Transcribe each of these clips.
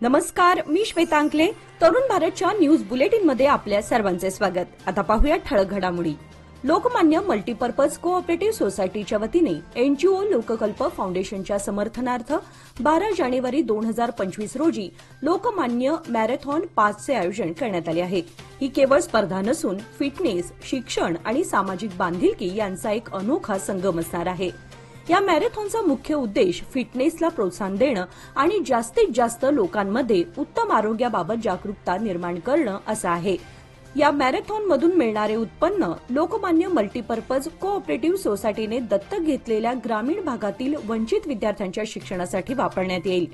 नमस्कार, मी श्वेतांकले. तरुण भारतच्या न्यूज बुलेटिनमध्ये आपल्या सर्वांचे स्वागत. आता पाहूया ठळक घडामोडी. लोकमान्य मल्टीपर्पज कोऑपरेटिव्ह सोसायटीच्या वतीने एनजीओ लोककल्प फाउंडेशनच्या समर्थनार्थ 12 जानेवारी 2025 रोजी लोकमान्य मॅरेथॉन 5 चे आयोजन करण्यात आले आहे. ही केवळ स्पर्धा नसून फिटनेस, शिक्षण आणि सामाजिक बांधिलकी यांचा एक अनोखा संगम असणार आहे. या मॅरेथॉनचा मुख्य उद्देश फिटनेसला प्रोत्साहन देणं आणि जास्तीत जास्त लोकांमध्ये उत्तम आरोग्याबाबत जागरूकता निर्माण करणं असं आहे. या मॅरेथॉनमधून मिळणारे उत्पन्न लोकमान्य मल्टीपर्पज कोऑपरेटिव्ह सोसायटीने दत्तक घेतलेल्या ग्रामीण भागातील वंचित विद्यार्थ्यांच्या शिक्षणासाठी वापरण्यात येईल.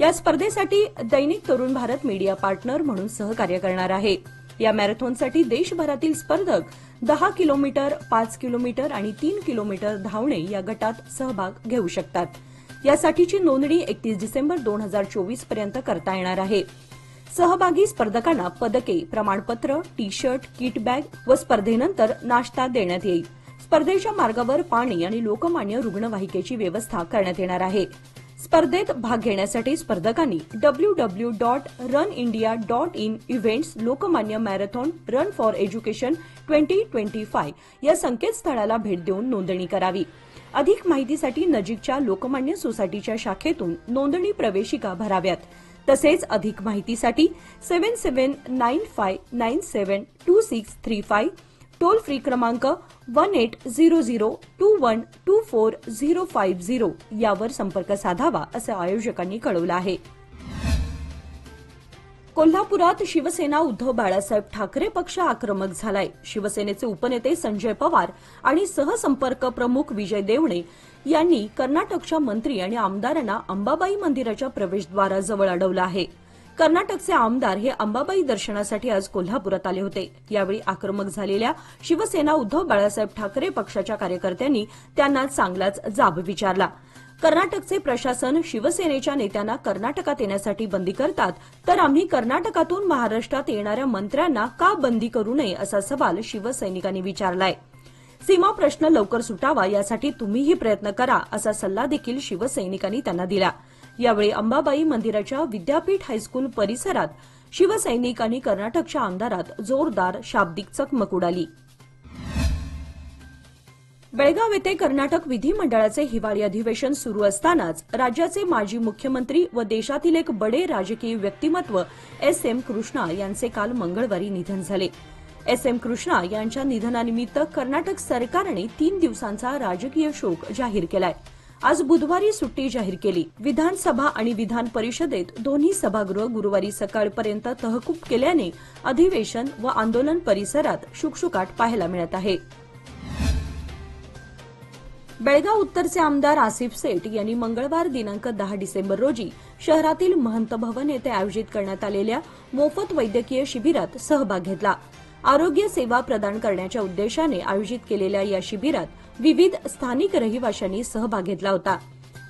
या स्पर्धेसाठी दैनिक तरुण भारत मीडिया पार्टनर म्हणून सहकार्य करणार आहे. या मॅरेथॉनसाठी देशभरातील स्पर्धक 10 किलोमीटर, 5 किलोमीटर आणि 3 किलोमीटर धावणे या गटात सहभाग घेऊ शकतात. यासाठीची नोंदणी 31 डिसेंबर 2024 पर्यंत करता येणार आहे. सहभागी स्पर्धकांना पदके, प्रमाणपत्र, टी शर्ट, किट बॅग व स्पर्धेनंतर नाश्ता देण्यात येईल. स्पर्धेच्या मार्गावर पाणी आणि लोकमान्य रुग्णवाहिकेची व्यवस्था करण्यात येणार आहे. स्पर्धेत भाग घेण्यासाठी स्पर्धकांनी www.runindia.in events Lokmanya marathon run for education 2025 या संकेतस्थळाला भेट देऊन नोंदणी करावी. अधिक माहितीसाठी नजीकच्या लोकमान्य सोसायटीच्या शाखेतून नोंदणी प्रवेशिका भराव्यात. तसेच अधिक माहितीसाठी 7795972635 टोल फ्री क्रमांक 180021245050 यावर संपर्क साधावा असं आयोजकांनी कळवलं आहे. कोल्हापुरात शिवसेना उद्धव बाळासाहेब ठाकरे पक्ष आक्रमक झालाय. शिवसेनेचे उपनेते संजय पवार आणि सहसंपर्क प्रमुख विजय देवणे यांनी कर्नाटकच्या मंत्री आणि आमदारांना अंबाबाई मंदिराच्या प्रवेशद्वाराजवळ अडवलं आहे. कर्नाटकचे आमदार हे अंबाबाई दर्शनासाठी आज कोल्हापुरात आले होते. यावेळी आक्रमक झालेल्या शिवसेना उद्धव बाळासाहेब ठाकरे पक्षाच्या कार्यकर्त्यांनी त्यांना चांगलाच जाब विचारला. कर्नाटकचे प्रशासन शिवसेनेच्या नेत्यांना कर्नाटकात येण्यासाठी बंदी करतात, तर आम्ही कर्नाटकातून महाराष्ट्रात येणाऱ्या मंत्र्यांना का बंदी करू नये असा सवाल शिवसैनिकांनी विचारलाय. सीमा प्रश्न लवकर सुटावा यासाठी तुम्हीही प्रयत्न करा असा सल्ला देखील शिवसैनिकांनी त्यांना दिला. यावेळी अंबाबाई मंदिराच्या विद्यापीठ हायस्कूल परिसरात शिवसैनिक आणि कर्नाटकच्या आमदारात जोरदार शाब्दिक चकमक उडाली. बेळगाव येथे कर्नाटक विधिमंडळाचे हिवाळी अधिवेशन सुरू असतानाच राज्याचे माजी मुख्यमंत्री व देशातील एक बडे राजकीय व्यक्तिमत्व एस.एम. कृष्णा यांचे काल मंगळवारी निधन झाले. एस.एम. कृष्णा यांच्या निधनानिमित्त कर्नाटक सरकारने 3 दिवसांचा राजकीय शोक जाहीर केलाय. आज बुधवारी सुट्टी जाहीर केली. विधानसभा आणि विधान परिषदेत दोन्ही सभागृह गुरुवारी सकाळपर्यंत तहकूब केल्याने अधिवेशन व आंदोलन परिसरात शुकशुकाट पाहायला मिळत आहे. बेळगाव उत्तरचे आमदार आसिफ सेठ यांनी मंगळवार दिनांक 10 डिसेंबर रोजी शहरातील महंत भवन येथे आयोजित करण्यात आलेल्या मोफत वैद्यकीय शिबिरात सहभाग घेतला. आरोग्य सेवा प्रदान करण्याच्या उद्देशाने आयोजित केलेल्या या शिबिरात विविध स्थानिक रहिवाशांनी सहभाग घेतला होता.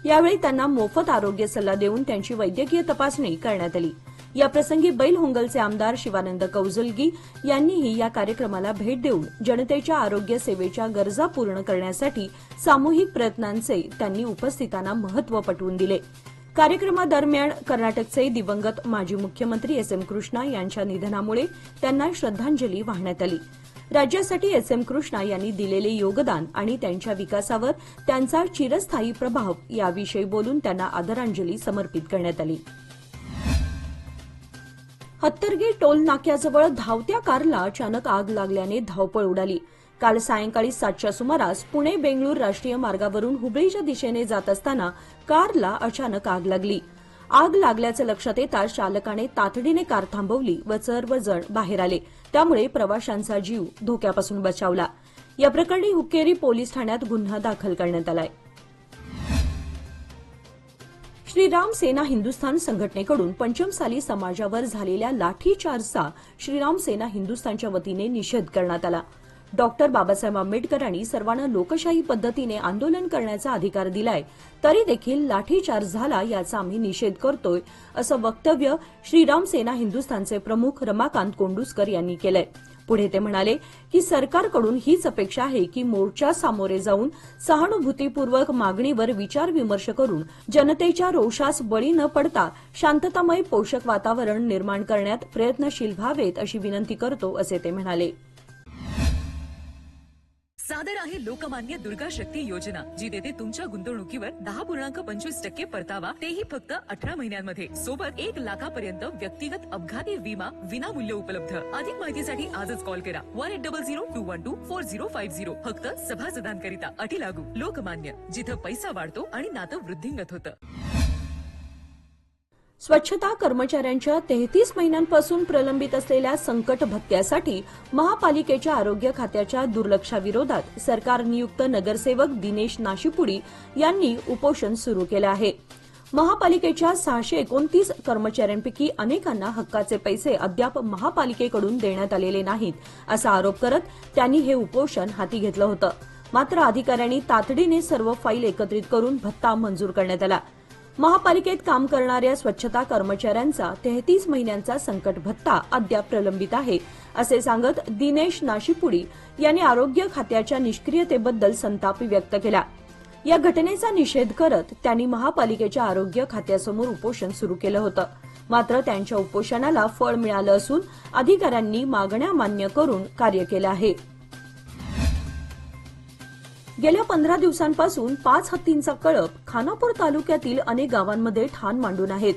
यावेळी त्यांना मोफत आरोग्य सल्ला देऊन त्यांची वैद्यकीय तपासणी करण्यात आली. याप्रसंगी बैलहोंगलचे आमदार शिवानंद कौजलगी यांनीही या कार्यक्रमाला भेट देऊन जनतेच्या आरोग्य सेवेच्या गरजा पूर्ण करण्यासाठी सामूहिक प्रयत्नांचे त्यांनी उपस्थितांना महत्त्व पटवून दिले. कार्यक्रमादरम्यान कर्नाटकचे दिवंगत माजी मुख्यमंत्री एस.एम. कृष्णा यांच्या निधनामुळे त्यांना श्रद्धांजली वाहण्यात आली. राज्यासाठी एस.एम. कृष्णा यांनी दिलेले योगदान आणि त्यांच्या विकासावर त्यांचा चिरस्थायी प्रभाव याविषयी बोलून त्यांना आदरांजली समर्पित करण्यात आली. हत्तरगी टोल नाक्याजवळ धावत्या कारला अचानक आग लागल्याने धावपळ उडाली. काल सायंकाळी 7च्या सुमारास पुणे बेंगळूर राष्ट्रीय मार्गावरून हुबळीच्या दिशेने जात असताना कारला अचानक आग लागली. आग लागल्याचं लक्षात येताच चालकाने तातडीने कार थांबवली व सर्वजण बाहेर आले. त्यामुळे प्रवाशांचा जीव धोक्यापासून बचावला. या प्रकरणी हुक्केरी पोलीस ठाण्यात गुन्हा दाखल करण्यात आलाय. श्रीराम सेना हिंदुस्थान संघटनेकडून पंचमसाली समाजावर झालेल्या लाठीचार्जचा श्रीराम सेना हिंदुस्थानच्या वतीने निषेध करण्यात आला. डॉक्टर बाबासाहेब आंबेडकरांनी सर्वांना लोकशाही पद्धतीने आंदोलन करण्याचा अधिकार दिलाय, तरी देखील लाठीचार्ज झाला याचा आम्ही निषेध करतोय असं वक्तव्य श्रीराम सेना हिंदुस्थानचे प्रमुख रमाकांत कोंडुस्कर यांनी केलंय. पुढे ते म्हणाले की सरकारकडून हीच अपेक्षा आहे की मोर्चा सामोरे जाऊन सहानुभूतीपूर्वक मागणीवर विचारविमर्श करून जनतेच्या रोषास बळी न पडता शांततामय पोषक वातावरण निर्माण करण्यात प्रयत्नशील व्हावेत अशी विनंती करतो, असे ते म्हणाले. सादर आहे लोकमान्य दुर्गा शक्ती योजना, जी देते तुमच्या गुंतवणुकीवर 10.25% परतावा, तेही फक्त 18 महिन्यांमध्ये. सोबत 1 लाखापर्यंत व्यक्तिगत अपघाती विमा विनामूल्य उपलब्ध. अधिक माहितीसाठी आजच कॉल करा 1800-212-4050. फक्त सभासदांकरिता. अटी लागू. लोकमान्य, जिथं पैसा वाढतो आणि नातं वृद्धिंगत होतं. स्वच्छता कर्मचाऱ्यांच्या 33 महिन्यांपासून प्रलंबित असलेल्या संकट भत्त्यासाठी महापालिकेच्या आरोग्य खात्याच्या दुर्लक्षाविरोधात सरकार नियुक्त नगरसेवक दिनेश नाशिपुडी यांनी उपोषण सुरू केलं आहे. महापालिकेच्या 629 कर्मचाऱ्यांपैकी अनेकांना हक्काचे पैसे अद्याप महापालिकेकडून देण्यात आलेले नाहीत, असा आरोप करत त्यांनी हे उपोषण हाती घेतलं होतं. मात्र अधिकाऱ्यांनी तातडीने सर्व फाईल एकत्रित करून भत्ता मंजूर करण्यात आला. महापालिकेत काम करणाऱ्या स्वच्छता कर्मचाऱ्यांचा 33 महिन्यांचा संकट भत्ता अद्याप प्रलंबित आहे, असे सांगत दिनेश नाशिपुडी यांनी आरोग्य खात्याच्या निष्क्रियतेबद्दल संताप व्यक्त केला. या घटनेचा निषेध करत त्यांनी महापालिकेच्या आरोग्य खात्यासमोर उपोषण सुरू केलं होतं. मात्र त्यांच्या उपोषणाला फळ मिळालं असून अधिकाऱ्यांनी मागण्या मान्य करून कार्य केलं आहे. गेल्या 15 दिवसांपासून 5 हत्तींचा कळप खानापूर तालुक्यातील अनेक गावांमध्ये ठाण मांडून आहेत.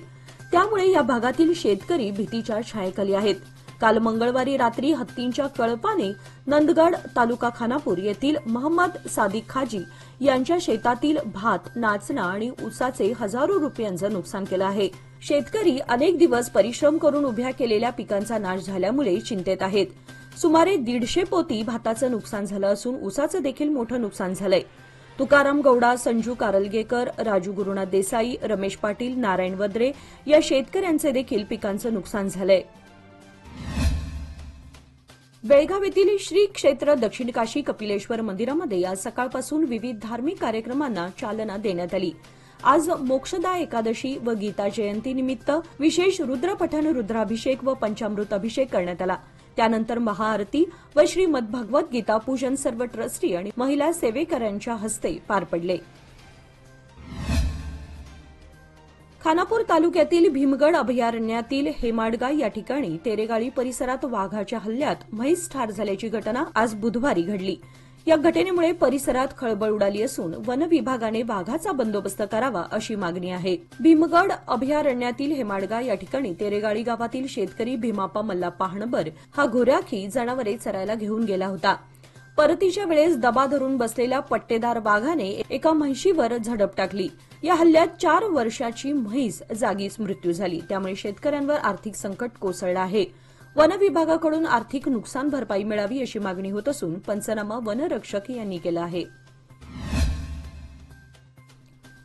त्यामुळे या भागातील शेतकरी भीतीच्या छायेखाली आहेत. काल मंगळवारी रात्री हत्तींच्या कळपाने नंदगड तालुका खानापूर येथील मोहम्मद सादिक खाजी यांच्या शेतातील भात, नाचणा आणि ऊसाचे हजारो रुपयांचं नुकसान केलं आहे. शेतकरी अनेक दिवस परिश्रम करून उभ्या केलेल्या पिकांचा नाश झाल्यामुळे चिंतेत आहेत. सुमारे 150 पोती भाताचं नुकसान झालं असून ऊसाचं देखील मोठं नुकसान झालंय. तुकाराम गौडा, संजू कारलगेकर, राजू गुरुनाथ देसाई, रमेश पाटील, नारायण वद्रे या शेतकऱ्यांचे देखील पिकांचं नुकसान झालंय. बेळगाव येथील श्री क्षेत्र दक्षिण काशी कपिलेश्वर मंदिरामध्ये आज सकाळपासून विविध धार्मिक कार्यक्रमांना चालना देण्यात आली. आज मोक्षदा एकादशी व गीता जयंती निमित्त विशेष रुद्रपठण, रुद्राभिषेक व पंचामृत अभिषेक करण्यात आला. त्यानंतर महाआरती व श्रीमद भगवत गीता पूजन सर्व ट्रस्टी आणि महिला सेवेकऱ्यांच्या हस्ते पार पडले. खानापूर तालुक्यातील भीमगड अभयारण्यातील हेमाडगा या ठिकाणी तेरेगाळी परिसरात वाघाच्या हल्ल्यात म्हैस ठार झाल्याची घटना आज बुधवारी घडली. या घटनेमुळे परिसरात खळबळ उडाली असून वन विभागाने वाघाचा बंदोबस्त करावा अशी मागणी आहे. भीमगड अभयारण्यातील हेमाडगा या ठिकाणी तेरेगाळी गावातील शेतकरी भीमाप्पा मल्लाप्पा हणबर हा घोऱ्याखी जनावरे चरायला घेऊन गेला होता. परतीच्या वेळेस दबा धरून बसलेल्या पट्टेदार वाघाने एका म्हैशीवर झडप टाकली. या हल्ल्यात 4 वर्षाची म्हैस जागीच मृत्यू झाली. त्यामुळे शेतकऱ्यांवर आर्थिक संकट कोसळलं आहे. वन विभागाकडून आर्थिक नुकसान भरपाई मिळावी अशी मागणी होत असून पंचनामा वनरक्षक यांनी केला आहे.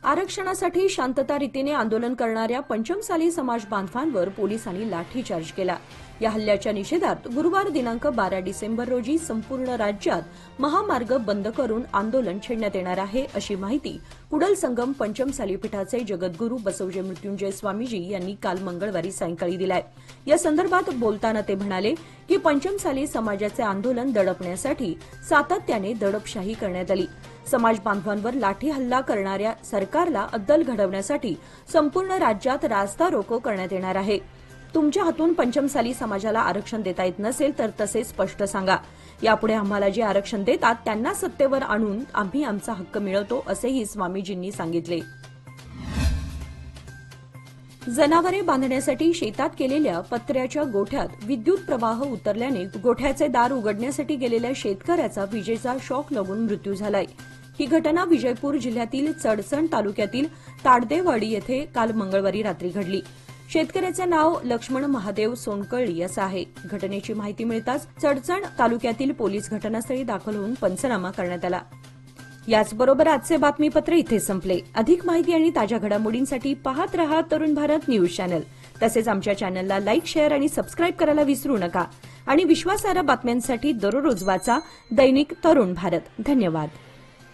आरक्षणासाठी शांतता रीतीने आंदोलन करणाऱ्या पंचमसाली समाज बांधवांवर पोलिसांनी लाठीचार्ज केला. या हल्ल्याच्या निषेधार्थ गुरुवार दिनांक 12 डिसेंबर रोजी संपूर्ण राज्यात महामार्ग बंद करून आंदोलन छेडण्यात येणार आहे, अशी माहिती कुडल संगम पंचमसाली पीठाचे जगद्गुरू बसवजे मृत्युंजय स्वामीजी यांनी काल मंगळवारी सायंकाळी दिलाय. या संदर्भात बोलताना ते म्हणाले की पंचमसाली समाजाचे आंदोलन दडपण्यासाठी सातत्याने दडपशाही करण्यात आली. समाज बांधवांवर लाठी हल्ला करणाऱ्या सरकारला अद्दल घडवण्यासाठी संपूर्ण राज्यात रास्ता रोको करण्यात येणार आहे. तुमच्या हातून पंचमसाली समाजाला आरक्षण देता येत नसेल तर तसे स्पष्ट सांगा. यापुढे आम्हाला जे आरक्षण देतात त्यांना सत्तेवर आणून आम्ही आमचा हक्क मिळवतो, असेही स्वामीजींनी सांगितले. जनावरे बांधण्यासाठी शेतात केलेल्या पत्र्याच्या गोठ्यात विद्युत प्रवाह उतरल्याने गोठ्याचे दार उघडण्यासाठी गेलेल्या शेतकऱ्याचा विजेचा शॉक लागून मृत्यू झालाय. ही घटना विजयपूर जिल्ह्यातील चडचण तालुक्यातील ताडदेवाडी येथे काल मंगळवारी रात्री घडली. शेतकऱ्याचे नाव लक्ष्मण महादेव सोनकळी असं आहे. घटनेची माहिती मिळताच चडचण तालुक्यातील पोलीस घटनास्थळी दाखल होऊन पंचनामा करण्यात आला. याचबरोबर आजचे बातमीपत्र इथे संपले. अधिक माहिती आणि ताज्या घडामोडींसाठी पाहत रहा तरुण भारत न्यूज चॅनल. तसेच आमच्या चॅनलला लाईक, शेअर आणि सबस्क्राईब करायला विसरू नका. आणि विश्वासार्ह बातम्यांसाठी दररोज वाचा दैनिक तरुण भारत. धन्यवाद.